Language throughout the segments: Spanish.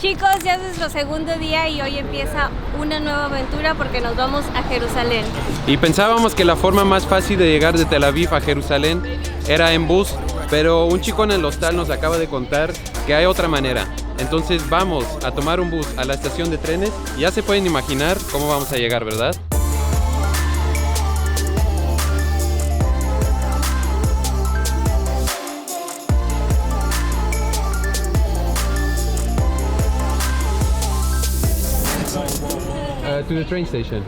Chicos, ya es nuestro segundo día y hoy empieza una nueva aventura porque nos vamos a Jerusalén. Y pensábamos que la forma más fácil de llegar de Tel Aviv a Jerusalén era en bus, pero un chico en el hostal nos acaba de contar que hay otra manera. Entonces vamos a tomar un bus a la estación de trenes. Ya se pueden imaginar cómo vamos a llegar, ¿verdad? To the train station.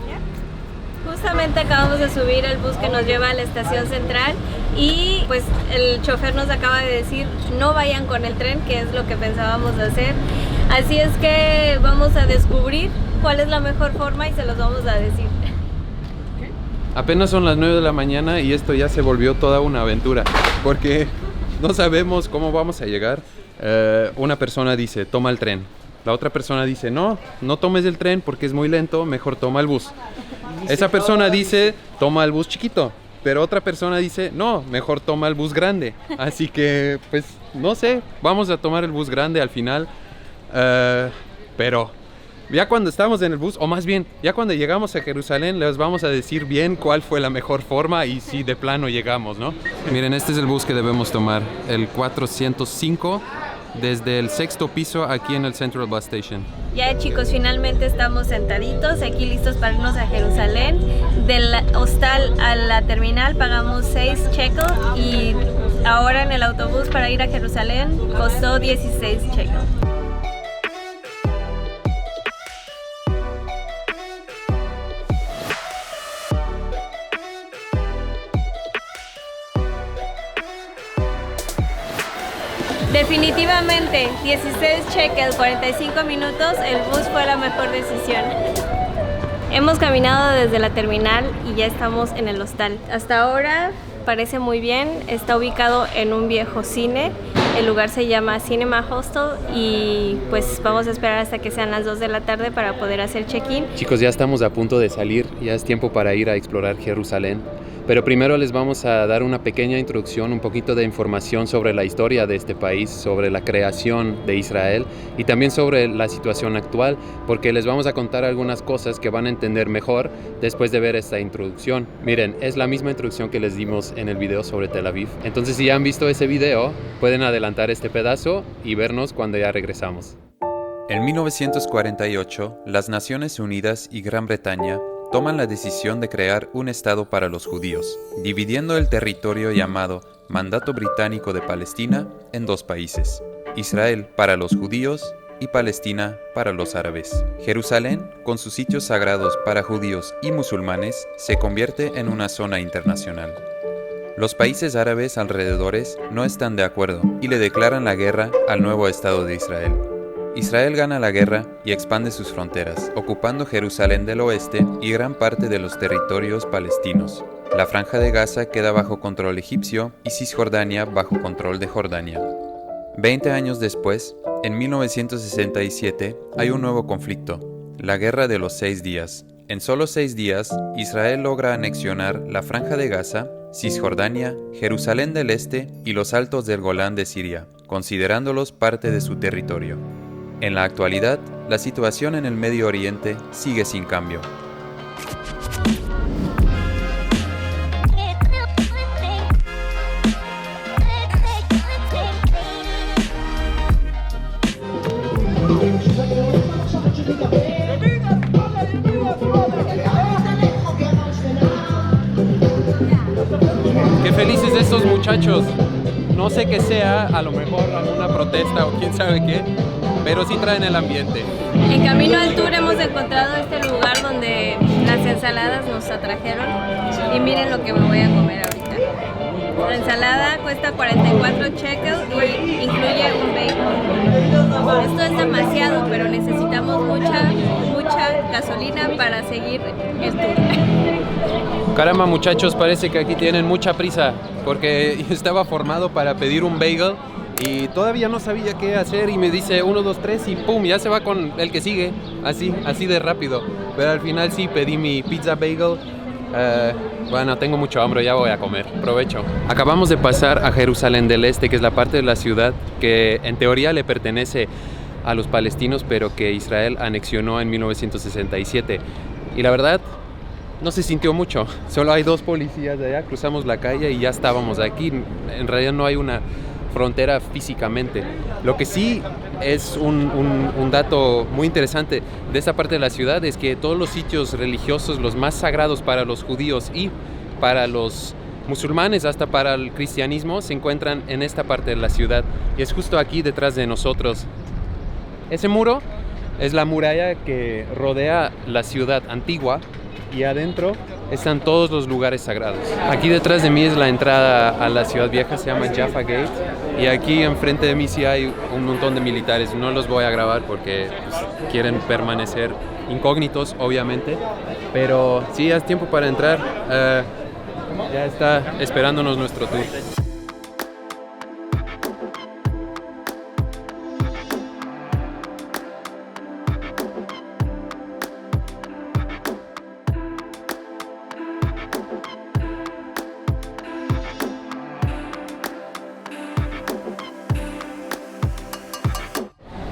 Justamente acabamos de subir el bus que nos lleva a la estación central y pues el chofer nos acaba de decir no vayan con el tren, que es lo que pensábamos hacer. Así es que vamos a descubrir cuál es la mejor forma y se los vamos a decir. Apenas son las 9 de la mañana y esto ya se volvió toda una aventura porque no sabemos cómo vamos a llegar. Una persona dice toma el tren. La otra persona dice, no tomes el tren porque es muy lento, mejor toma el bus. Esa persona dice, toma el bus chiquito. Pero otra persona dice, no, mejor toma el bus grande. Así que, pues, no sé, vamos a tomar el bus grande al final. Pero ya cuando estamos en el bus, o más bien, ya cuando llegamos a Jerusalén, les vamos a decir bien cuál fue la mejor forma y si de plano llegamos, ¿no? Miren, este es el bus que debemos tomar, el 405. Desde el 6º piso aquí en el Central Bus Station. Ya chicos, finalmente estamos sentaditos aquí listos para irnos a Jerusalén. Del hostal a la terminal pagamos 6 shekels y ahora en el autobús para ir a Jerusalén costó 16 shekels. Definitivamente, 16 shekels, 45 minutos, el bus fue la mejor decisión. Hemos caminado desde la terminal y ya estamos en el hostal. Hasta ahora parece muy bien, está ubicado en un viejo cine. El lugar se llama Cinema Hostel y pues vamos a esperar hasta que sean las 2 de la tarde para poder hacer check-in. Chicos, ya estamos a punto de salir, ya es tiempo para ir a explorar Jerusalén. Pero primero les vamos a dar una pequeña introducción, un poquito de información sobre la historia de este país, sobre la creación de Israel y también sobre la situación actual, porque les vamos a contar algunas cosas que van a entender mejor después de ver esta introducción. Miren, es la misma introducción que les dimos en el video sobre Tel Aviv. Entonces, si ya han visto ese video, pueden adelantar este pedazo y vernos cuando ya regresamos. En 1948, las Naciones Unidas y Gran Bretaña toman la decisión de crear un estado para los judíos, dividiendo el territorio llamado Mandato Británico de Palestina en 2 países, Israel para los judíos y Palestina para los árabes. Jerusalén, con sus sitios sagrados para judíos y musulmanes, se convierte en una zona internacional. Los países árabes alrededores no están de acuerdo y le declaran la guerra al nuevo Estado de Israel. Israel gana la guerra y expande sus fronteras, ocupando Jerusalén del oeste y gran parte de los territorios palestinos. La Franja de Gaza queda bajo control egipcio y Cisjordania bajo control de Jordania. 20 años después, en 1967, hay un nuevo conflicto, la Guerra de los 6 días. En solo 6 días, Israel logra anexionar la Franja de Gaza, Cisjordania, Jerusalén del Este y los Altos del Golán de Siria, considerándolos parte de su territorio. En la actualidad, la situación en el Medio Oriente sigue sin cambio. ¡Qué felices estos muchachos! No sé qué sea, a lo mejor alguna protesta o quién sabe qué, pero sí traen el ambiente. En camino al tour hemos encontrado este lugar donde las ensaladas nos atrajeron y miren lo que me voy a comer ahorita. La ensalada cuesta 44 shekels y incluye un bacon. Esto es demasiado, pero necesitamos mucha gasolina para seguir el tour. Caramba muchachos, parece que aquí tienen mucha prisa porque estaba formado para pedir un bagel y todavía no sabía qué hacer y me dice 1, 2, 3 y pum, ya se va con el que sigue, así de rápido. Pero al final sí pedí mi pizza bagel. Bueno, tengo mucho hambre, ya voy a comer. Provecho. Acabamos de pasar a Jerusalén del Este, que es la parte de la ciudad que en teoría le pertenece a los palestinos, pero que Israel anexionó en 1967. Y la verdad, no se sintió mucho. Solo hay 2 policías de allá, cruzamos la calle y ya estábamos aquí. En realidad no hay una frontera físicamente. Lo que sí es un dato muy interesante de esta parte de la ciudad es que todos los sitios religiosos, los más sagrados para los judíos y para los musulmanes, hasta para el cristianismo, se encuentran en esta parte de la ciudad. Y es justo aquí detrás de nosotros. Ese muro es la muralla que rodea la ciudad antigua y adentro están todos los lugares sagrados. Aquí detrás de mí es la entrada a la ciudad vieja, se llama Jaffa Gate, y aquí enfrente de mí sí hay un montón de militares. No los voy a grabar porque pues, quieren permanecer incógnitos, obviamente, pero sí es tiempo para entrar. Ya está esperándonos nuestro tour.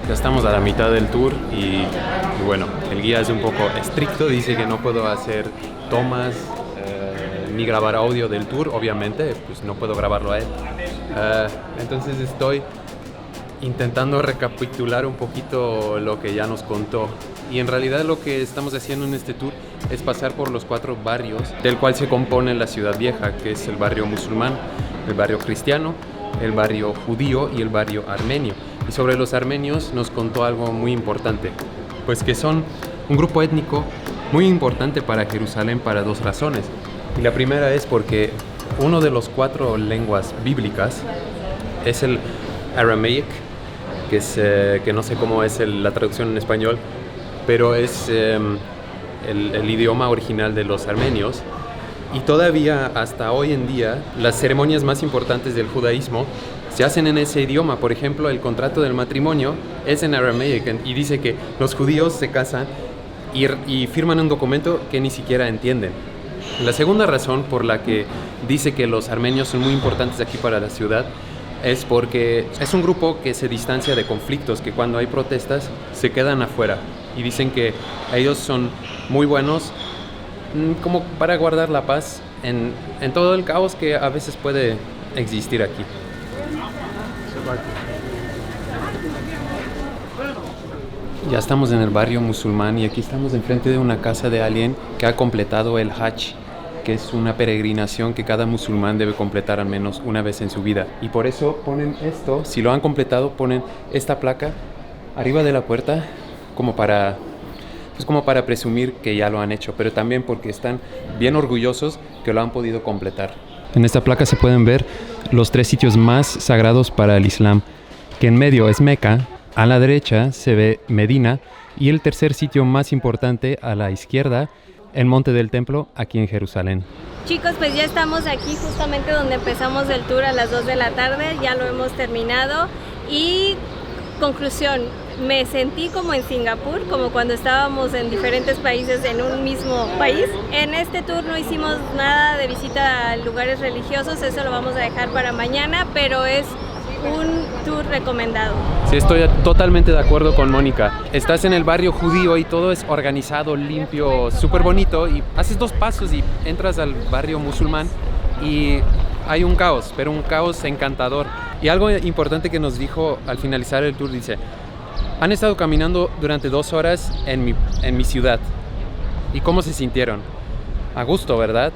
Ya estamos a la mitad del tour y bueno, el guía es un poco estricto, dice que no puedo hacer tomas ni grabar audio del tour, obviamente, pues no puedo grabarlo a él. Entonces estoy intentando recapitular un poquito lo que ya nos contó. Y en realidad lo que estamos haciendo en este tour es pasar por los 4 barrios del cual se compone la ciudad vieja, que es el barrio musulmán, el barrio cristiano, el barrio judío y el barrio armenio. Y sobre los armenios nos contó algo muy importante, pues que son un grupo étnico muy importante para Jerusalén para 2 razones. Y la primera es porque uno de los 4 lenguas bíblicas es el aramaic, que no sé cómo es la traducción en español, pero es el idioma original de los armenios. Y todavía hasta hoy en día las ceremonias más importantes del judaísmo se hacen en ese idioma. Por ejemplo, el contrato del matrimonio es en aramaic y dice que los judíos se casan y firman un documento que ni siquiera entienden. La segunda razón por la que dice que los armenios son muy importantes aquí para la ciudad es porque es un grupo que se distancia de conflictos, que cuando hay protestas se quedan afuera y dicen que ellos son muy buenos como para guardar la paz en todo el caos que a veces puede existir aquí. Ya estamos en el barrio musulmán y aquí estamos enfrente de una casa de alguien que ha completado el Hajj, que es una peregrinación que cada musulmán debe completar al menos una vez en su vida. Y por eso ponen esto, si lo han completado, ponen esta placa arriba de la puerta como para presumir que ya lo han hecho, pero también porque están bien orgullosos que lo han podido completar. En esta placa se pueden ver los 3 sitios más sagrados para el Islam, que en medio es Meca, a la derecha se ve Medina y el tercer sitio más importante a la izquierda, el Monte del Templo, aquí en Jerusalén. Chicos, pues ya estamos aquí justamente donde empezamos el tour a las 2 de la tarde, ya lo hemos terminado y conclusión, me sentí como en Singapur, como cuando estábamos en diferentes países en un mismo país. En este tour no hicimos nada de visita a lugares religiosos, eso lo vamos a dejar para mañana, pero es un tour recomendado. Sí, estoy totalmente de acuerdo con Mónica. Estás en el barrio judío y todo es organizado, limpio, súper bonito y haces 2 pasos y entras al barrio musulmán y hay un caos, pero un caos encantador. Y algo importante que nos dijo al finalizar el tour, dice: han estado caminando durante 2 horas en mi ciudad. ¿Y cómo se sintieron? A gusto, ¿verdad?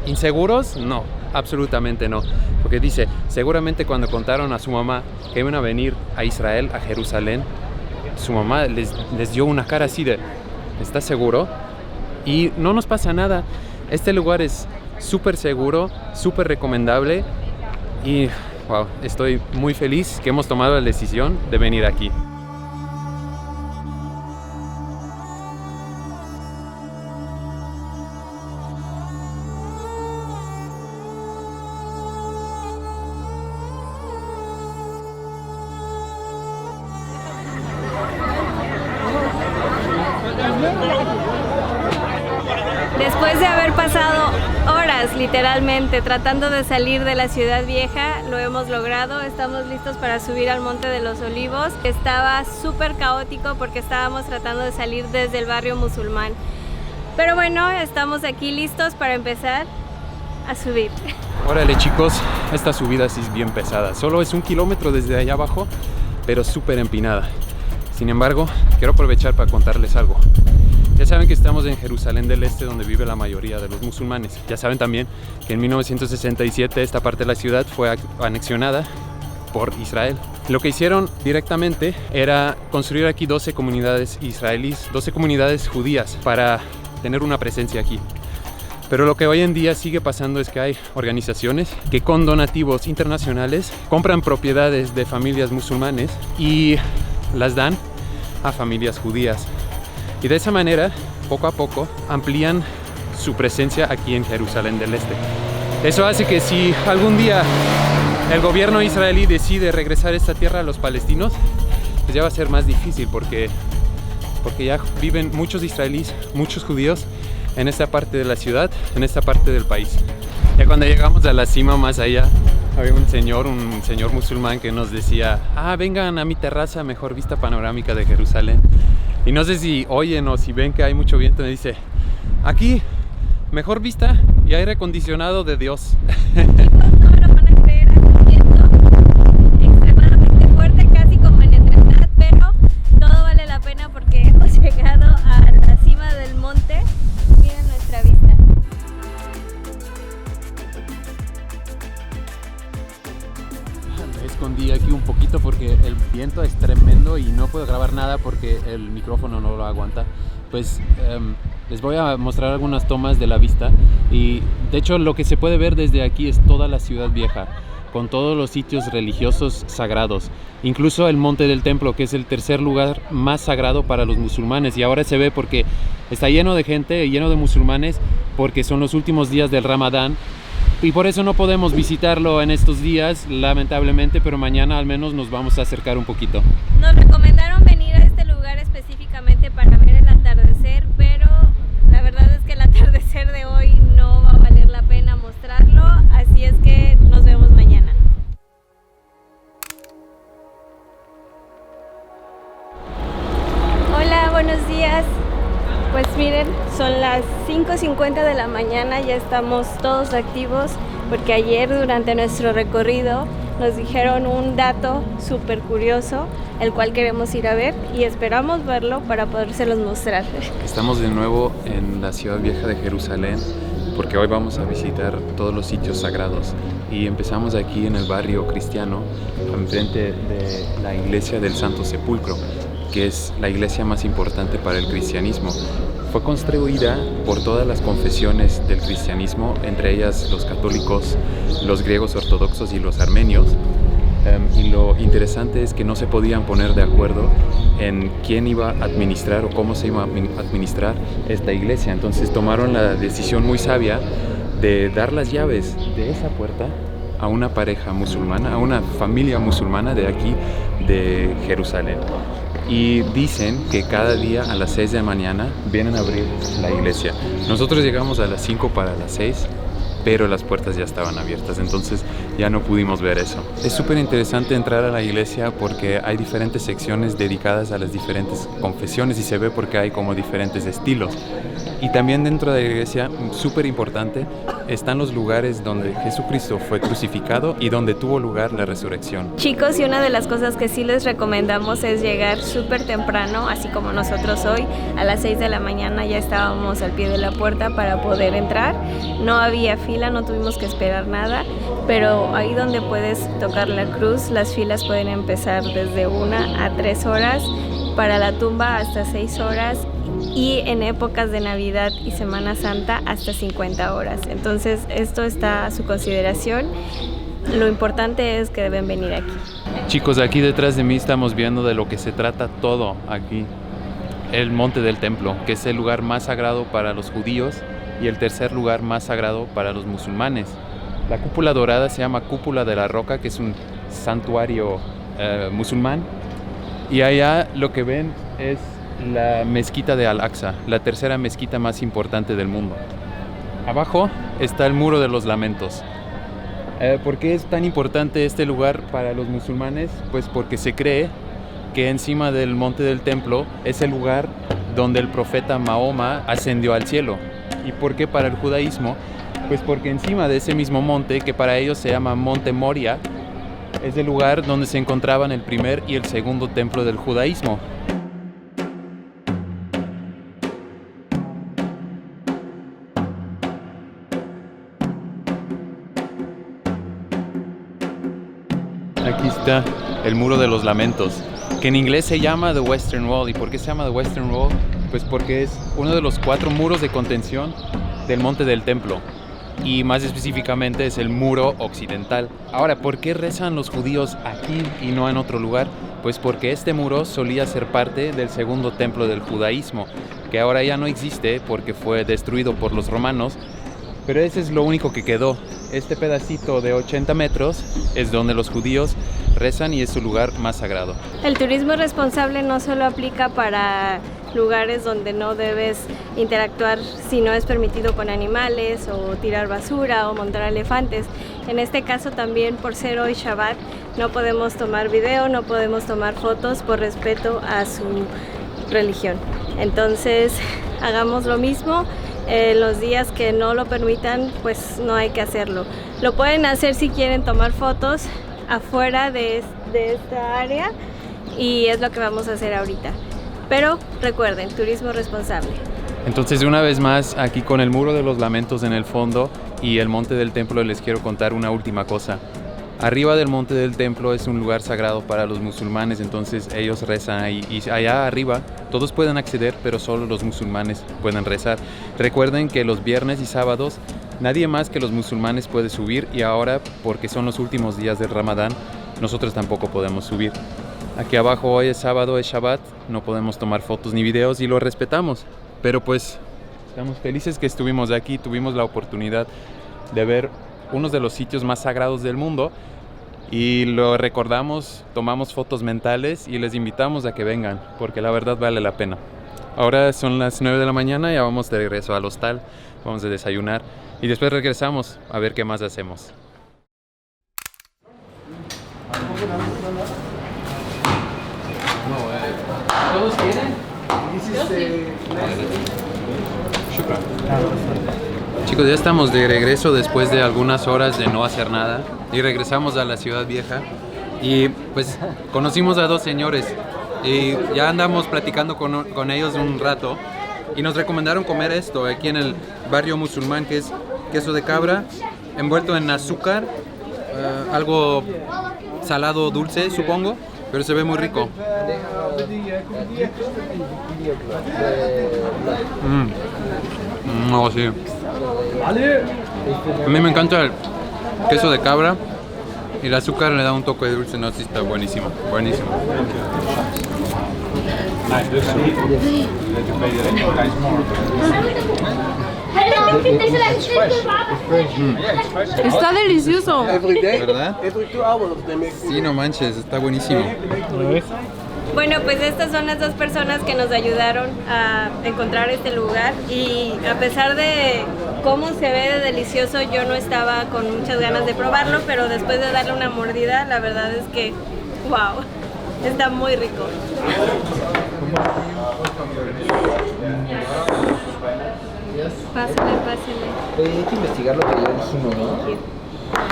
¿Inseguros? No, absolutamente no. Porque dice, seguramente cuando contaron a su mamá que iban a venir a Israel, a Jerusalén, su mamá les dio una cara así de, ¿estás seguro? Y no nos pasa nada. Este lugar es súper seguro, súper recomendable y wow, estoy muy feliz que hemos tomado la decisión de venir aquí. Después de haber pasado horas días, literalmente, tratando de salir de la ciudad vieja. Lo hemos logrado, estamos listos para subir al Monte de los Olivos. Estaba súper caótico porque estábamos tratando de salir desde el barrio musulmán. Pero bueno, estamos aquí listos para empezar a subir. Órale chicos, esta subida sí es bien pesada. Solo es 1 kilómetro desde allá abajo, pero súper empinada. Sin embargo, quiero aprovechar para contarles algo. Ya saben que estamos en Jerusalén del Este, donde vive la mayoría de los musulmanes. Ya saben también que en 1967 esta parte de la ciudad fue anexionada por Israel. Lo que hicieron directamente era construir aquí 12 comunidades israelíes, 12 comunidades judías para tener una presencia aquí. Pero lo que hoy en día sigue pasando es que hay organizaciones que con donativos internacionales compran propiedades de familias musulmanes y las dan a familias judías. Y de esa manera, poco a poco, amplían su presencia aquí en Jerusalén del Este. Eso hace que si algún día el gobierno israelí decide regresar esta tierra a los palestinos, pues ya va a ser más difícil porque ya viven muchos israelíes, muchos judíos en esta parte de la ciudad, en esta parte del país. Ya cuando llegamos a la cima más allá, había un señor musulmán que nos decía: vengan a mi terraza, mejor vista panorámica de Jerusalén. Y no sé si oyen o si ven que hay mucho viento, me dice: aquí, mejor vista y aire acondicionado de Dios. No lo van a creer, hace viento extremadamente fuerte, casi como en tempestad, pero todo vale la pena porque hemos llegado a la cima del monte. Miren nuestra vista. Me escondí aquí un poquito porque el viento es tremendo y no puedo grabar nada porque el micrófono no lo aguanta. Pues les voy a mostrar algunas tomas de la vista y de hecho lo que se puede ver desde aquí es toda la ciudad vieja, con todos los sitios religiosos sagrados, incluso el Monte del Templo, que es el tercer lugar más sagrado para los musulmanes, y ahora se ve porque está lleno de gente, lleno de musulmanes, porque son los últimos días del Ramadán, y por eso no podemos visitarlo en estos días, lamentablemente, pero mañana al menos nos vamos a acercar un poquito. Nos recomendaron venir a este lugar específicamente para ver el atardecer, pero la verdad es que el atardecer de hoy no va a valer la pena mostrarlo, así es que nos vemos mañana. Hola, buenos días. Pues miren, son las 5:50 de la mañana, ya estamos todos activos porque ayer durante nuestro recorrido nos dijeron un dato súper curioso, el cual queremos ir a ver y esperamos verlo para podérselos mostrar. Estamos de nuevo en la ciudad vieja de Jerusalén porque hoy vamos a visitar todos los sitios sagrados y empezamos aquí en el barrio cristiano, enfrente de la iglesia del Santo Sepulcro, que es la iglesia más importante para el cristianismo. Fue construida por todas las confesiones del cristianismo, entre ellas los católicos, los griegos ortodoxos y los armenios. Y lo interesante es que no se podían poner de acuerdo en quién iba a administrar o cómo se iba a administrar esta iglesia. Entonces tomaron la decisión muy sabia de dar las llaves de esa puerta a una pareja musulmana, a una familia musulmana de aquí, de Jerusalén. Y dicen que cada día a las 6 de la mañana vienen a abrir la iglesia. Nosotros llegamos a las 5 para las 6, pero las puertas ya estaban abiertas, entonces ya no pudimos ver eso. Es súper interesante entrar a la iglesia porque hay diferentes secciones dedicadas a las diferentes confesiones y se ve porque hay como diferentes estilos. Y también dentro de la iglesia, súper importante, están los lugares donde Jesucristo fue crucificado y donde tuvo lugar la resurrección. Chicos, y una de las cosas que sí les recomendamos es llegar súper temprano, así como nosotros hoy, a las 6 de la mañana ya estábamos al pie de la puerta para poder entrar. No había fila, no tuvimos que esperar nada, pero ahí donde puedes tocar la cruz, las filas pueden empezar desde 1 a 3 horas, para la tumba hasta 6 horas, y en épocas de Navidad y Semana Santa hasta 50 horas. Entonces esto está a su consideración. Lo importante es que deben venir aquí. Chicos, aquí detrás de mí estamos viendo de lo que se trata todo aquí. El Monte del Templo, que es el lugar más sagrado para los judíos y el tercer lugar más sagrado para los musulmanes. La cúpula dorada se llama Cúpula de la Roca, que es un santuario musulmán. Y allá lo que ven es la mezquita de Al-Aqsa, la tercera mezquita más importante del mundo. Abajo está el Muro de los Lamentos. ¿Por qué es tan importante este lugar para los musulmanes? Pues porque se cree que encima del monte del templo es el lugar donde el profeta Mahoma ascendió al cielo. ¿Y por qué para el judaísmo? Pues porque encima de ese mismo monte, que para ellos se llama Monte Moria, es el lugar donde se encontraban el primer y el segundo templo del judaísmo. Aquí está el Muro de los Lamentos, que en inglés se llama The Western Wall. ¿Y por qué se llama The Western Wall? Pues porque es uno de los 4 muros de contención del monte del templo, y más específicamente es el muro occidental. Ahora, ¿por qué rezan los judíos aquí y no en otro lugar? Pues porque este muro solía ser parte del segundo templo del judaísmo, que ahora ya no existe porque fue destruido por los romanos, pero ese es lo único que quedó. Este pedacito de 80 metros es donde los judíos rezan y es su lugar más sagrado. El turismo responsable no solo aplica para lugares donde no debes interactuar si no es permitido con animales, o tirar basura o montar elefantes. En este caso también, por ser hoy Shabbat, no podemos tomar video, no podemos tomar fotos por respeto a su religión. Entonces hagamos lo mismo. Los días que no lo permitan, pues no hay que hacerlo. Lo pueden hacer si quieren tomar fotos afuera de esta área, y es lo que vamos a hacer ahorita. Pero recuerden, turismo responsable. Entonces, una vez más, aquí con el Muro de los Lamentos en el fondo y el Monte del Templo, les quiero contar una última cosa. Arriba del Monte del Templo es un lugar sagrado para los musulmanes, entonces ellos rezan ahí, y allá arriba todos pueden acceder, pero solo los musulmanes pueden rezar. Recuerden que los viernes y sábados nadie más que los musulmanes puede subir, y ahora, porque son los últimos días del Ramadán, nosotros tampoco podemos subir. Aquí abajo hoy es sábado, es Shabbat, no podemos tomar fotos ni videos y lo respetamos, pero pues estamos felices que estuvimos aquí, tuvimos la oportunidad de ver uno de los sitios más sagrados del mundo, y lo recordamos, tomamos fotos mentales y les invitamos a que vengan, porque la verdad vale la pena. Ahora son las 9 de la mañana, ya vamos de regreso al hostal, vamos a desayunar y después regresamos a ver qué más hacemos. ¿Todos quieren? Chicos, ya estamos de regreso después de algunas horas de no hacer nada, y regresamos a la Ciudad Vieja, y pues conocimos a 2 señores y ya andamos platicando con ellos un rato, y nos recomendaron comer esto aquí en el barrio musulmán, que es queso de cabra envuelto en azúcar, algo salado dulce supongo, pero se ve muy rico. No, sí. A mí me encanta el queso de cabra, y el azúcar le da un toque de dulce. No, sí está buenísimo, buenísimo. Está delicioso. ¿Verdad? Sí, no manches, está buenísimo. Bueno, pues estas son las 2 personas que nos ayudaron a encontrar este lugar, y a pesar de cómo se ve de delicioso, yo no estaba con muchas ganas de probarlo, pero después de darle una mordida, la verdad es que, wow, está muy rico. Pásale. Hay que investigar lo que ya dijimos, ¿no?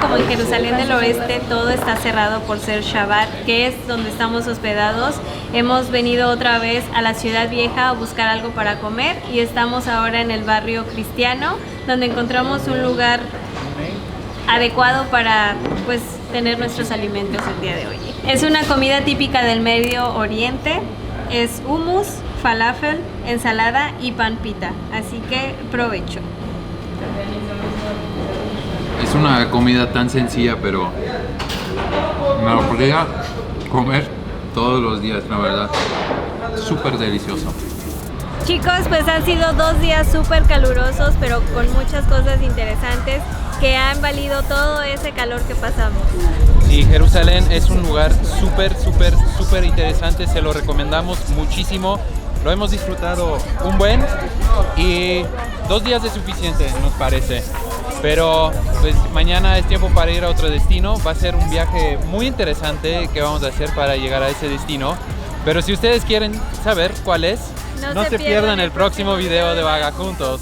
Como en Jerusalén del Oeste todo está cerrado por ser Shabbat, que es donde estamos hospedados, hemos venido otra vez a la Ciudad Vieja a buscar algo para comer, y estamos ahora en el barrio cristiano, donde encontramos un lugar adecuado para pues tener nuestros alimentos el día de hoy. Es una comida típica del Medio Oriente, es hummus, falafel, ensalada y pan pita, así que provecho. Es una comida tan sencilla, pero me lo podría comer todos los días, la verdad. Súper delicioso. Chicos, pues han sido 2 días súper calurosos, pero con muchas cosas interesantes que han valido todo ese calor que pasamos. Y Jerusalén es un lugar súper interesante, se lo recomendamos muchísimo. lo hemos disfrutado un buen y 2 días es suficiente, nos parece. Pero pues mañana es tiempo para ir a otro destino. Va a ser un viaje muy interesante que vamos a hacer para llegar a ese destino. Pero si ustedes quieren saber cuál es, no se pierdan el próximo video de Vaga Juntos.